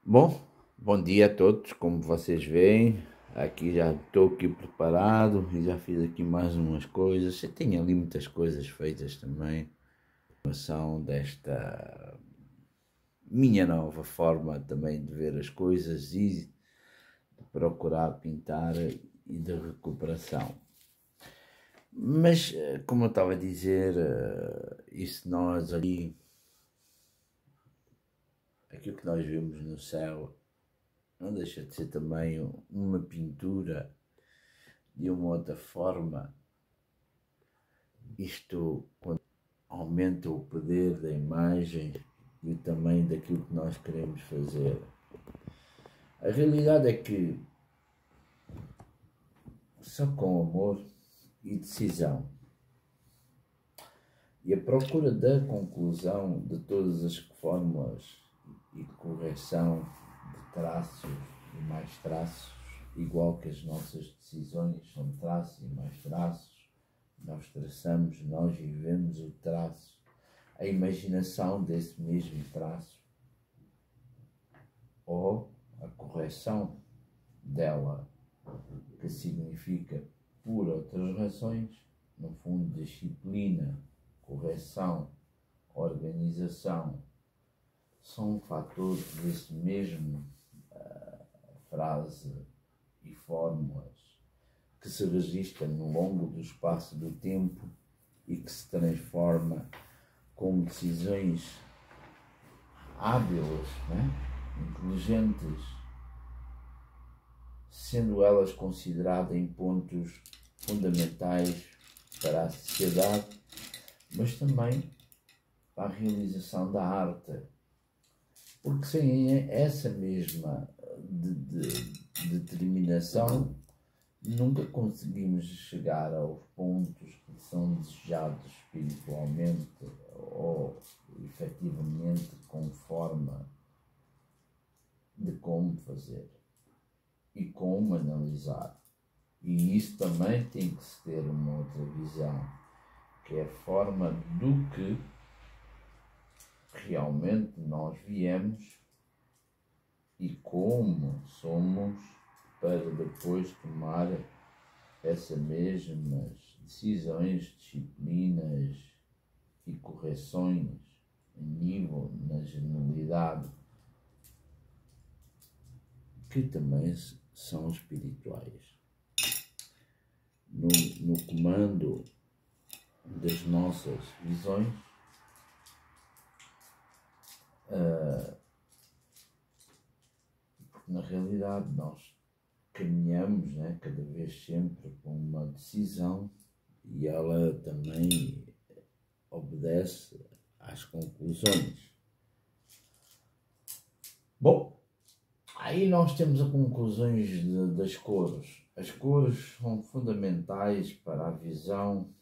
Bom, bom dia a todos, como vocês veem, aqui já estou aqui preparado e já fiz aqui mais umas coisas, eu tenho ali muitas coisas feitas também, informação desta minha nova forma também de ver as coisas e de procurar pintar e de recuperação. Mas, como eu estava a dizer, isso nós ali, aquilo que nós vemos no céu, não deixa de ser também uma pintura de uma outra forma. Isto aumenta o poder da imagem e também daquilo que nós queremos fazer. A realidade é que só com amor e decisão e a procura da conclusão de todas as fórmulas e correção de traços e mais traços, igual que as nossas decisões são traços e mais traços, nós traçamos, nós vivemos o traço, a imaginação desse mesmo traço ou a correção dela, que significa, por outras razões, no fundo, disciplina, correção, organização, são fatores desse mesmo frase e fórmulas que se registra no longo do espaço do tempo e que se transforma como decisões hábeis, inteligentes, sendo elas consideradas em pontos fundamentais para a sociedade, mas também para a realização da arte. Porque sem essa mesma determinação, nunca conseguimos chegar aos pontos que são desejados espiritualmente ou efetivamente com forma de como fazer e como analisar. E isso também tem que se ter uma outra visão, que é a forma do que realmente nós viemos e como somos para depois tomar essas mesmas decisões, disciplinas e correções em nível, na generalidade, que também são espirituais. No comando das nossas visões, porque na realidade nós caminhamos, cada vez sempre com uma decisão e ela também obedece às conclusões. Bom, aí nós temos as conclusões das cores. As cores são fundamentais para a visão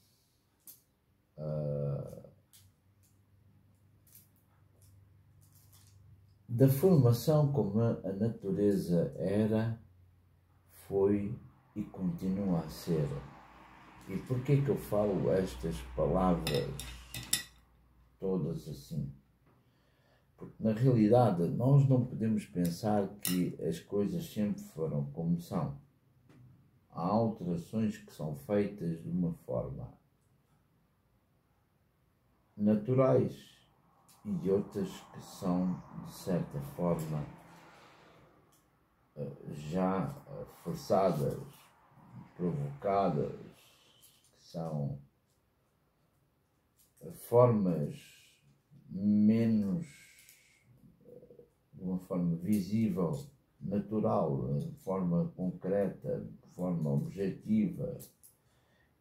da formação como a natureza era, foi e continua a ser. E por que eu falo estas palavras todas assim? Porque na realidade nós não podemos pensar que as coisas sempre foram como são. Há alterações que são feitas de uma forma naturais e outras que são, de certa forma, já forçadas, provocadas, que são formas menos, de uma forma visível, natural, de forma concreta, de forma objetiva.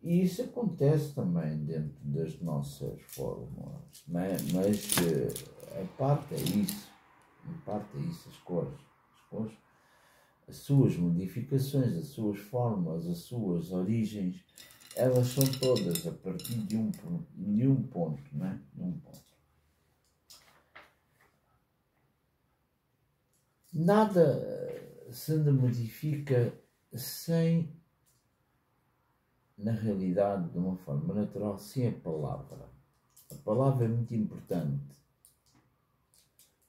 E isso acontece também dentro das nossas fórmulas, mas a parte é isso, as cores, as suas modificações, as suas formas, as suas origens, elas são todas a partir de um ponto, De um ponto. Nada se modifica sem, na realidade, de uma forma natural, sem a palavra. A palavra é muito importante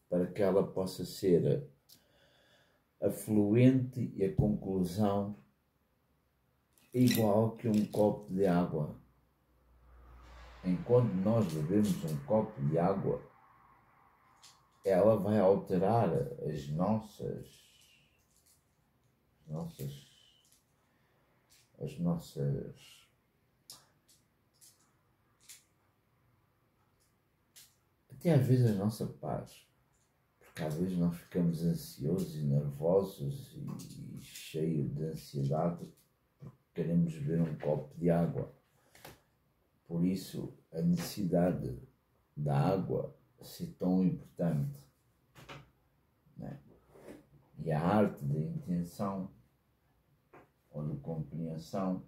para que ela possa ser afluente e a conclusão é igual que um copo de água. Enquanto nós bebemos um copo de água, ela vai alterar as nossas até às vezes a nossa paz, porque às vezes nós ficamos ansiosos e nervosos e cheios de ansiedade porque queremos beber um copo de água. Por isso a necessidade da água ser tão importante, né? E a arte da intenção ou de compreensão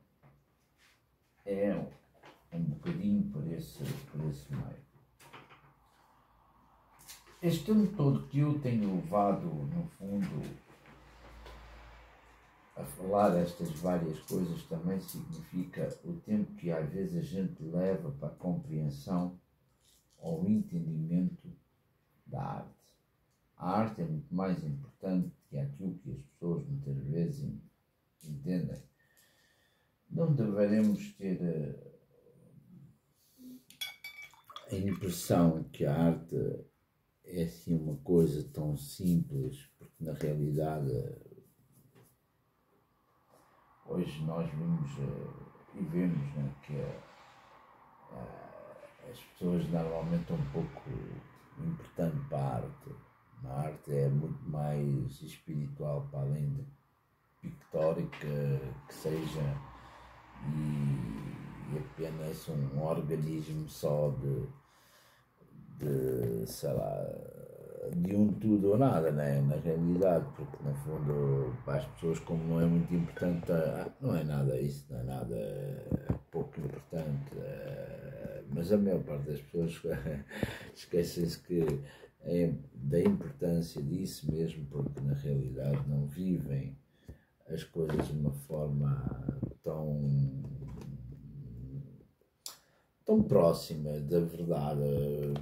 é um bocadinho por esse meio. Este tempo todo que eu tenho levado, no fundo, a falar estas várias coisas também significa o tempo que às vezes a gente leva para a compreensão ou entendimento da arte. A arte é muito mais importante que aquilo que as pessoas muitas vezes entendem. Não deveremos ter a impressão que a arte é assim uma coisa tão simples, porque na realidade hoje nós vimos e vemos, né, que as pessoas normalmente estão um pouco importando para a arte. A arte é muito mais espiritual, para além de pictórica que seja, e apenas um organismo só de sei lá, de um tudo ou nada, né? Na realidade, porque no fundo para as pessoas, como não é muito importante, não é nada isso, não é nada, é pouco importante, mas a maior parte das pessoas esquecem-se que é da importância disso mesmo, porque na realidade não vivem as coisas de uma forma tão próxima da verdade,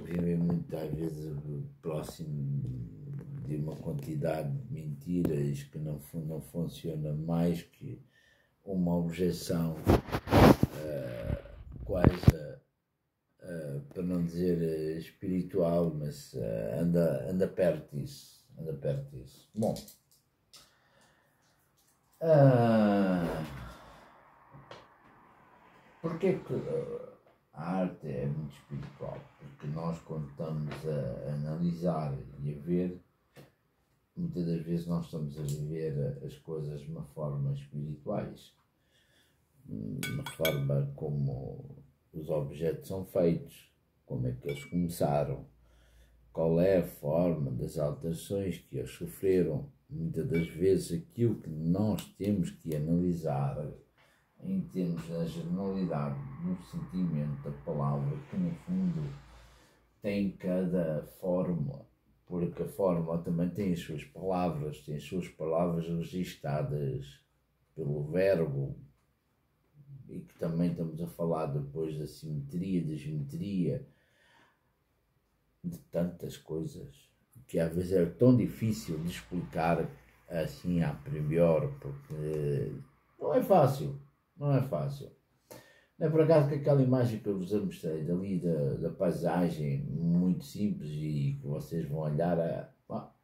vivem muitas vezes próximo de uma quantidade de mentiras que não funciona mais que uma objeção quase, para não dizer espiritual, mas anda perto disso, Bom, porquê que a arte é muito espiritual? Porque nós, quando estamos a analisar e a ver, muitas das vezes nós estamos a viver as coisas de uma forma espirituais, uma forma como os objetos são feitos, como é que eles começaram, qual é a forma das alterações que eles sofreram. Muitas das vezes aquilo que nós temos que analisar em termos da generalidade do sentimento da palavra, que no fundo tem cada fórmula, porque a fórmula também tem as suas palavras, registadas pelo verbo, e que também estamos a falar depois da simetria, da geometria, de tantas coisas, que às vezes é tão difícil de explicar assim a priori, porque não é fácil. Não é por acaso que aquela imagem que eu vos mostrei dali da paisagem, muito simples, e que vocês vão olhar, é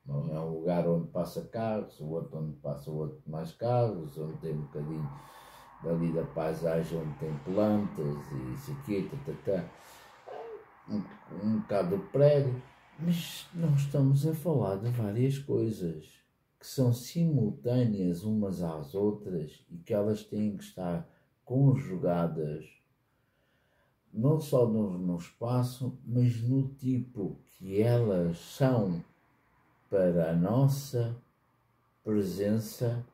um lugar onde passa carros, o outro onde passa outro mais carros, onde tem um bocadinho dali da paisagem onde tem plantas e isso aqui, um bocado de prédio, mas nós estamos a falar de várias coisas que são simultâneas umas às outras e que elas têm que estar conjugadas não só no espaço, mas no tipo que elas são para a nossa presença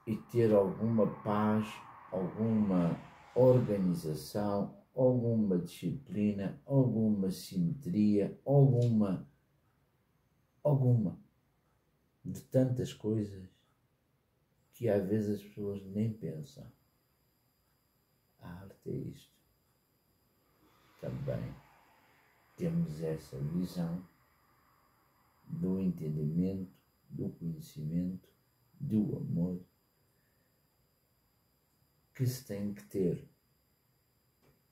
e ter alguma paz, alguma organização, alguma disciplina, alguma simetria, alguma de tantas coisas que às vezes as pessoas nem pensam. A arte é isto. Também temos essa visão do entendimento do conhecimento, do amor que se tem que ter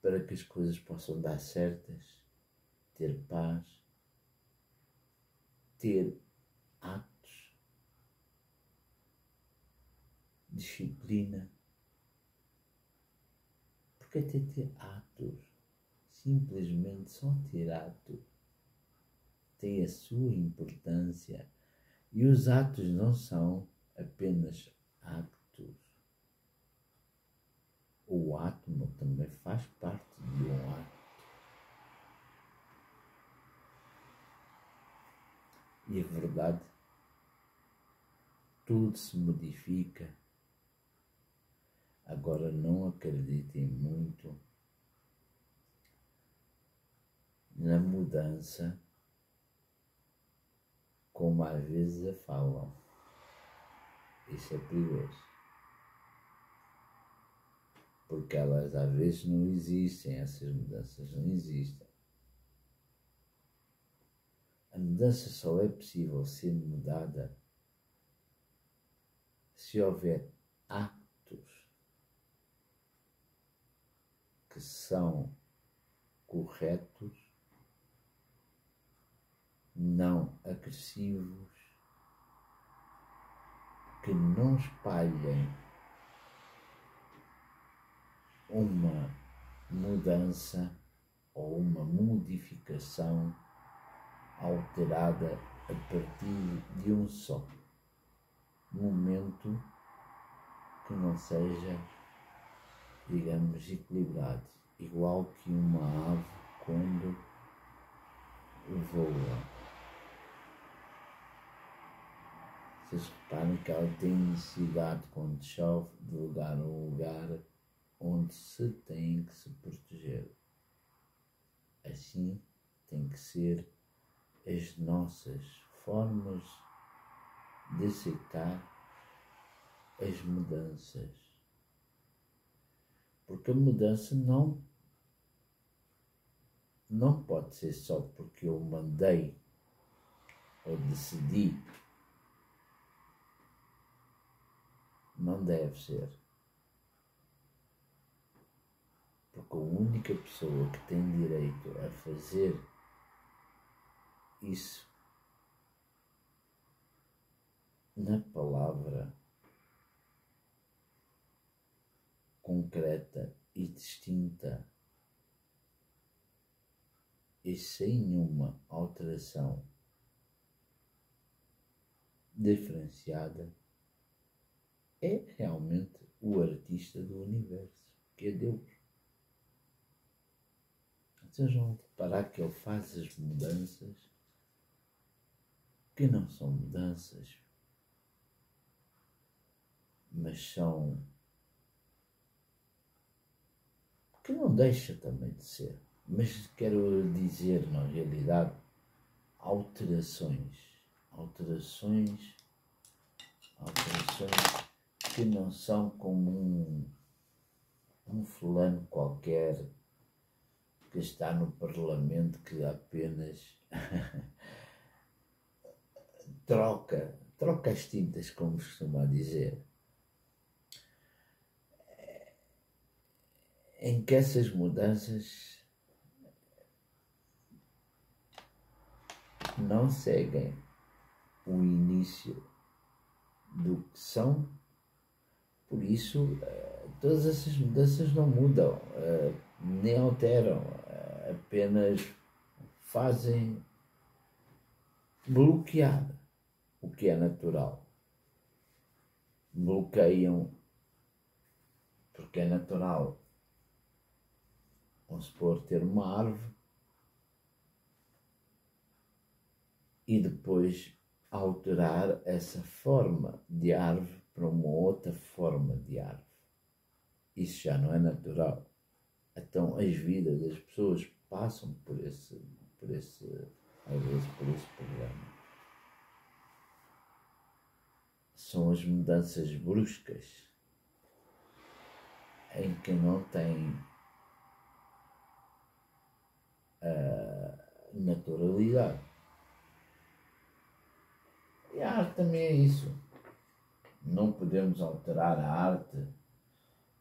para que as coisas possam dar certas, ter paz, ter atos, disciplina. Porque até ter atos, simplesmente só ter atos, tem a sua importância. E os atos não são apenas actos. O átomo também faz parte de um ato. E a verdade, tudo se modifica. Agora não acreditem muito na mudança como às vezes a falam. Isso é perigoso. Porque elas às vezes não existem, essas mudanças não existem. A mudança só é possível ser mudada se houver atos que são corretos, não agressivos, que não espalhem uma mudança ou uma modificação alterada a partir de um só momento que não seja, digamos, equilibrado, igual que uma ave quando voa. Vocês reparem que ela tem necessidade, quando chove, de lugar a um lugar onde se tem que se proteger. Assim tem que ser as nossas formas de aceitar as mudanças. Porque a mudança não pode ser só porque eu mandei ou decidi. Não deve ser. Porque a única pessoa que tem direito a fazer isso na palavra concreta e distinta e sem nenhuma alteração diferenciada é realmente o artista do universo, que é Deus. Vocês vão reparar que ele faz as mudanças que não são mudanças, mas são que não deixa também de ser, mas quero dizer na realidade alterações que não são como um fulano qualquer que está no Parlamento que apenas troca as tintas, como costuma dizer, em que essas mudanças não seguem o início do que são. Por isso, todas essas mudanças não mudam, nem alteram, apenas fazem bloquear o que é natural. Bloqueiam porque é natural, vamos supor, ter uma árvore e depois alterar essa forma de árvore para uma outra forma de árvore. Isso já não é natural. Então as vidas das pessoas passam por esse programa. São as mudanças bruscas em que não tem naturalidade. E a arte também é isso. Não podemos alterar a arte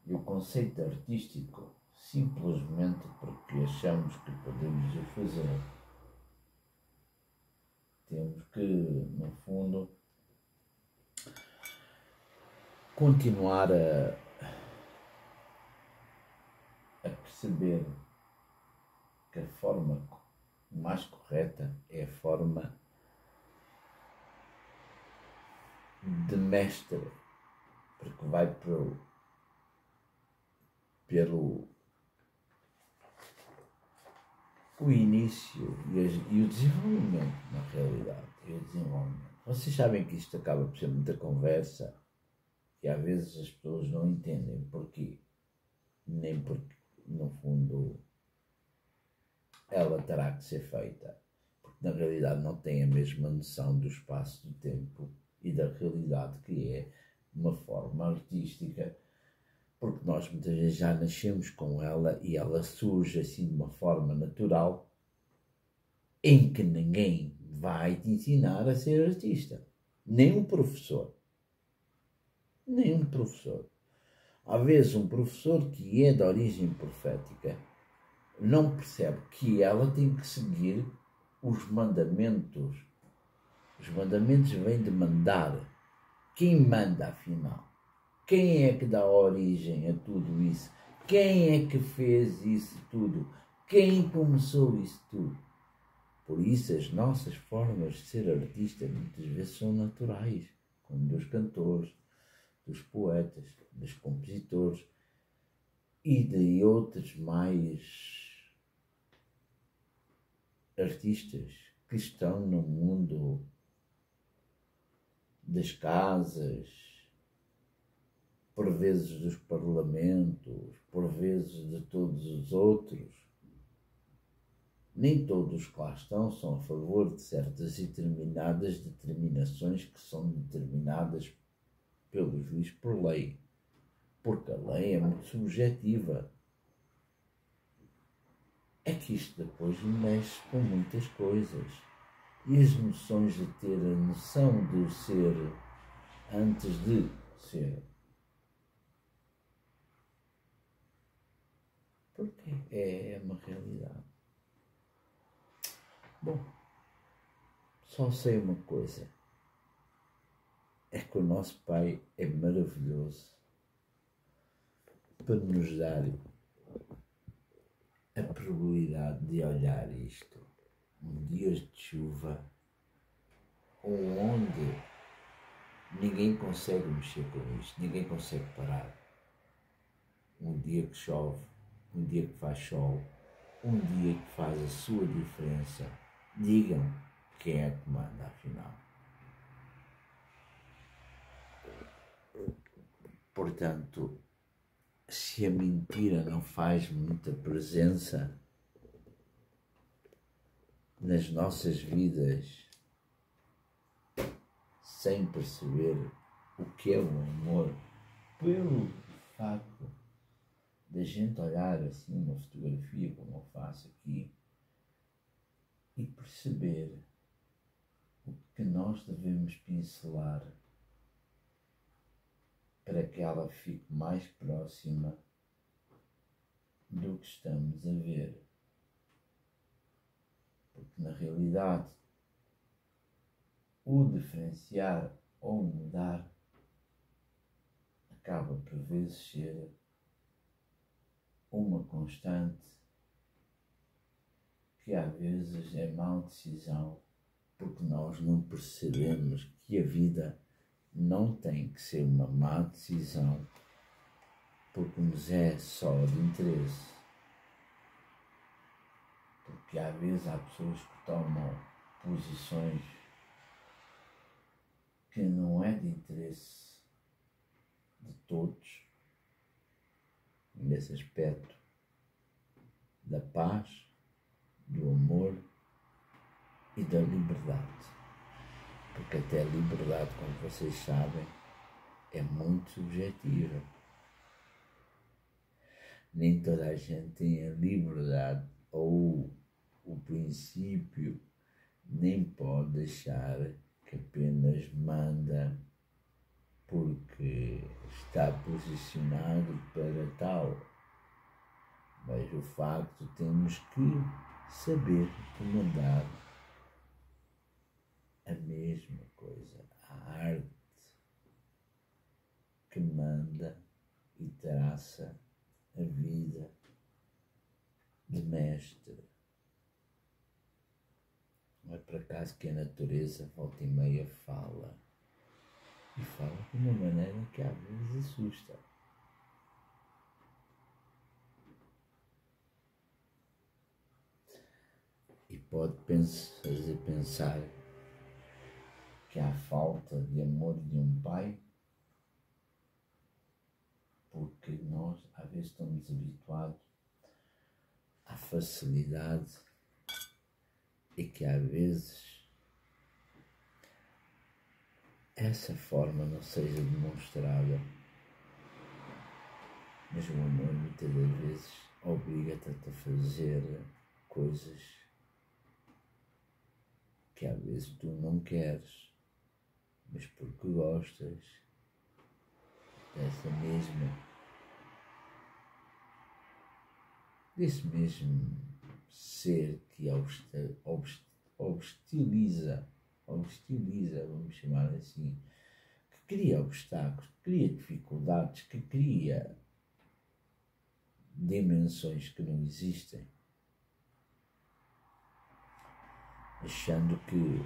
e o conceito artístico simplesmente porque achamos que podemos o fazer. Temos que, no fundo, continuar a perceber que a forma mais correta é a forma de mestre, porque vai pelo o início e o desenvolvimento, na realidade. Vocês sabem que isto acaba por ser muita conversa e às vezes as pessoas não entendem porquê, nem porque, no fundo, ela terá que ser feita, porque na realidade não tem a mesma noção do espaço, do tempo e da realidade que é uma forma artística, porque nós muitas vezes já nascemos com ela e ela surge assim de uma forma natural em que ninguém vai te ensinar a ser artista, nem um professor. Às vezes um professor que é de origem profética não percebe que ela tem que seguir os mandamentos. Os mandamentos vêm de mandar. Quem manda, afinal? Quem é que dá origem a tudo isso? Quem é que fez isso tudo? Quem começou isso tudo? Por isso as nossas formas de ser artista muitas vezes são naturais, como dos cantores, dos poetas, dos compositores e de outros mais artistas que estão no mundo das casas, por vezes dos parlamentos, por vezes de todos os outros. Nem todos que lá estão são a favor de certas e determinadas determinações que são determinadas pelo juiz por lei, porque a lei é muito subjetiva. É que isto depois mexe com muitas coisas. E as noções de ter a noção de ser antes de ser. Porque é uma realidade. Bom, só sei uma coisa. É que o nosso Pai é maravilhoso para nos dar a probabilidade de olhar isto. Dias de chuva, onde ninguém consegue mexer com isto, ninguém consegue parar. Um dia que chove, um dia que faz sol, um dia que faz a sua diferença. Digam quem é que manda, afinal. Portanto, se a mentira não faz muita presença nas nossas vidas, sem perceber o que é o amor, pelo facto da gente olhar assim uma fotografia como eu faço aqui e perceber o que nós devemos pincelar para que ela fique mais próxima do que estamos a ver. Porque na realidade o diferenciar ou mudar acaba por vezes ser uma constante que às vezes é má decisão, porque nós não percebemos que a vida não tem que ser uma má decisão porque nos é só de interesse. Porque às vezes há pessoas que tomam posições que não é de interesse de todos, nesse aspecto da paz, do amor e da liberdade. Porque até a liberdade, como vocês sabem, é muito subjetiva. Nem toda a gente tem a liberdade ou o princípio, nem pode deixar que apenas manda porque está posicionado para tal. Mas o facto temos que saber comandar a mesma coisa, a arte que manda e traça a vida de mestre. Não é por acaso que a natureza volta e meia fala. E fala de uma maneira que às vezes assusta. E pode fazer pensar que há falta de amor de um pai, porque nós às vezes estamos habituados à facilidade e que às vezes essa forma não seja demonstrada, mas o amor muitas das vezes obriga-te a fazer coisas que às vezes tu não queres, mas porque gostas desse mesmo ser que obstiliza, vamos chamar assim, que cria obstáculos, que cria dificuldades, que cria dimensões que não existem, achando que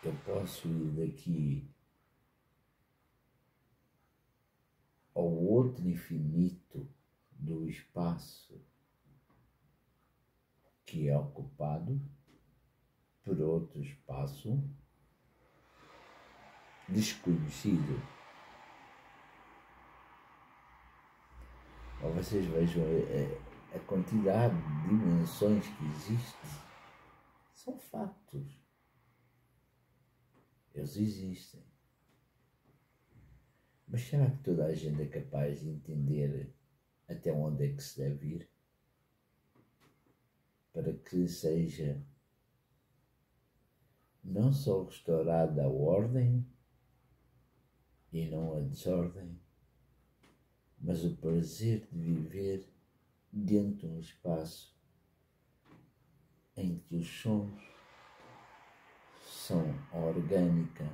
eu posso ir daqui ao outro infinito do espaço que é ocupado por outro espaço desconhecido. Ou vocês vejam a quantidade de dimensões que existem, são factos. Eles existem. Mas será que toda a gente é capaz de entender até onde é que se deve ir? Para que seja não só restaurada a ordem e não a desordem, mas o prazer de viver dentro de um espaço em que os sons são orgânica,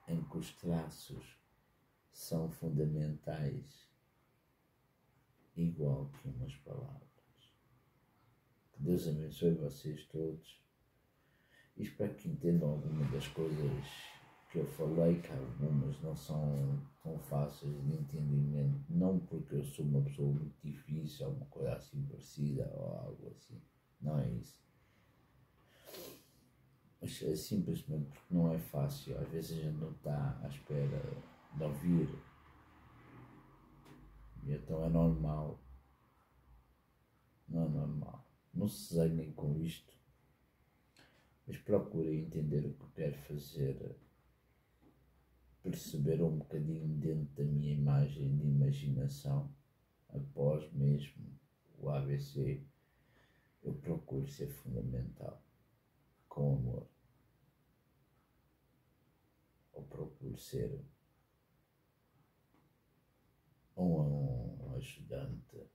em que os traços são fundamentais, igual que umas palavras. Que Deus abençoe vocês todos e espero que entendam algumas das coisas que eu falei, que algumas não são tão fáceis de entendimento, não porque eu sou uma pessoa muito difícil ou uma coisa assim parecida ou algo assim, não é isso. Mas é simplesmente porque não é fácil, às vezes a gente não está à espera de ouvir, e então é normal, não é normal, não se zanguem com isto, mas procurem entender o que eu quero fazer, perceber um bocadinho dentro da minha imagem de imaginação, após mesmo o ABC, eu procuro ser fundamental, com amor, ou procuro ser um ajudante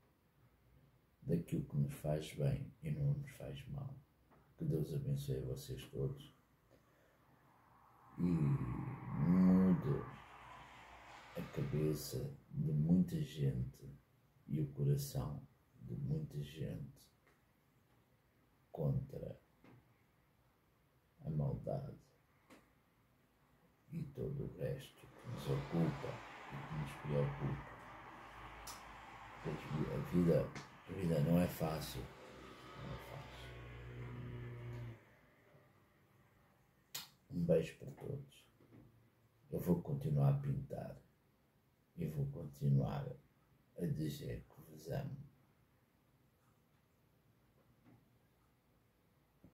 daquilo que nos faz bem e não nos faz mal. Que Deus abençoe a vocês todos e mude a cabeça de muita gente e o coração de muita gente contra a maldade e todo o resto que nos ocupa e que nos preocupa. Porque a vida não é fácil. Não é fácil. Um beijo para todos. Eu vou continuar a pintar e vou continuar a dizer que vos amo.